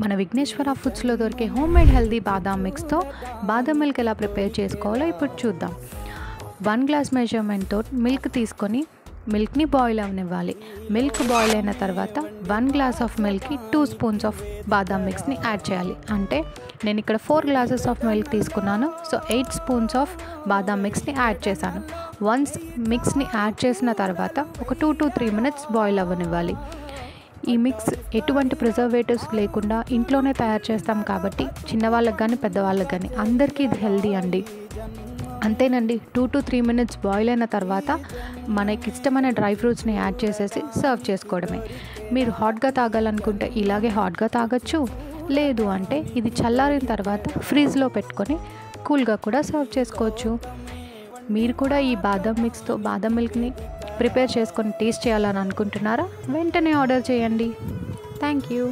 మన విఘ్నేశ్వర ఫుడ్స్లో దొరికే homemade healthy బాదాం మిక్స్తో బాదం మిల్క్ ఎలా ప్రిపేర్ చేసుకోవాలో ఇప్పుడు చూద్దాం. 1 గ్లాస్ మెజర్మెంట్తో మిల్క్ తీసుకొని మిల్క్ని బాయిల్ అవనివ్వాలి. మిల్క్ బాయిల్ అయిన తర్వాత 1 glass of మిల్క్కి 2 spoons of badam మిక్స్ని add చేయాలి. అంటే నేను ఇక్కడ 4 గ్లాసెస్ ఆఫ్ మిల్క్ తీసుకున్నాను. So 8 spoons of badam మిక్స్ని add చేశాను. వన్స్ మిక్స్ని యాడ్ చేసిన తర్వాత ఒక 2 to 3 మినిట్స్ బాయిల్ అవ్వనివ్వాలి. ఈ మిక్స్ ఎటువంటి ప్రిజర్వేటివ్స్ లేకుండా ఇంట్లోనే తయారు చేస్తాం కాబట్టి చిన్నవాళ్ళకి కానీ పెద్దవాళ్ళకి కానీ అందరికీ ఇది హెల్దీ అండి. అంతేనండి. 2 to 3 మినిట్స్ బాయిల్ అయిన తర్వాత మనకి ఇష్టమైన డ్రై ఫ్రూట్స్ని యాడ్ చేసేసి సర్వ్ చేసుకోవడమే. మీరు హాట్గా తాగాలనుకుంటే ఇలాగే హాట్గా తాగొచ్చు. లేదు అంటే ఇది చల్లారిన తర్వాత ఫ్రీజ్లో పెట్టుకొని కూల్గా కూడా సర్వ్ చేసుకోవచ్చు. మీరు కూడా ఈ బాదం మిక్స్తో బాదం మిల్క్ని ప్రిపేర్ చేసుకొని టేస్ట్ చేయాలని అనుకుంటున్నారా? వెంటనే ఆర్డర్ చేయండి. Thank you.